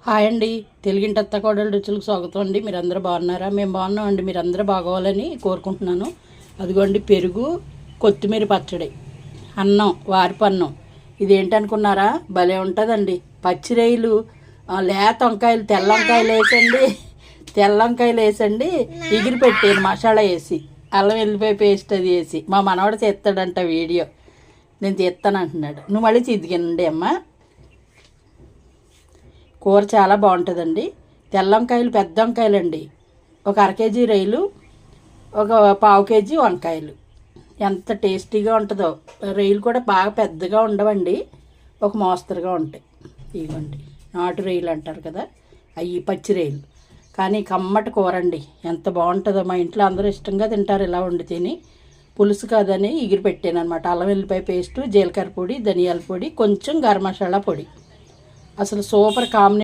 Hi అండి. తెలుగింటి అత్త కోడలు రుచులకు స్వాగతం అండి. మీరందరూ బాగున్నారా? మేము బాగున్నామండి. మీరందరూ బాగోవాలని కోరుకుంటున్నాను. అదిగోండి పెరుగు, కొత్తిమీర పచ్చడి, అన్నం, వారిపన్నం. ఇదేంటనుకున్నారా? భలే ఉంటుందండి. పచ్చిరొయ్యలు, లేత వంకాయలు, తెల్ల వంకాయలు వేసండి ఎగిరి పెట్టాను మసాలా వేసి, అల్లం వెల్లిపాయ పేస్ట్ అది వేసి. మా మనవాడు చేస్తాడంట వీడియో. నేను తీస్తాను అంటున్నాడు. నువ్వు మళ్ళీ తీద్దుగానండి అమ్మ. కూర చాలా బాగుంటుందండి. తెల్ల వంకాయలు, పెద్ద వంకాయలు అండి. ఒక 1/2 కేజీ రొయ్యలు, ఒక 1/2 కేజీ వంకాయలు. ఎంత టేస్టీగా ఉంటుందో. రొయ్యలు కూడా బాగా పెద్దగా ఉండవండి, ఒక మోస్తరుగా ఉంటాయి. ఇవ్వండి నాటు రొయ్యలు అంటారు కదా, అవి పచ్చి రొయ్యలు. కానీ కమ్మటి కూర అండి, ఎంత బాగుంటుందో. మా ఇంట్లో అందరూ ఇష్టంగా తింటారు ఇలా వండి తిని. పులుసు కాదని ఎగిరి పెట్టాను అనమాట. అల్లం వెల్లిపాయ పేస్టు, జీలకర్ర పొడి, ధనియాల పొడి, కొంచెం గరం మసాలా పొడి. అసలు సూపర్ కాంబినేషన్.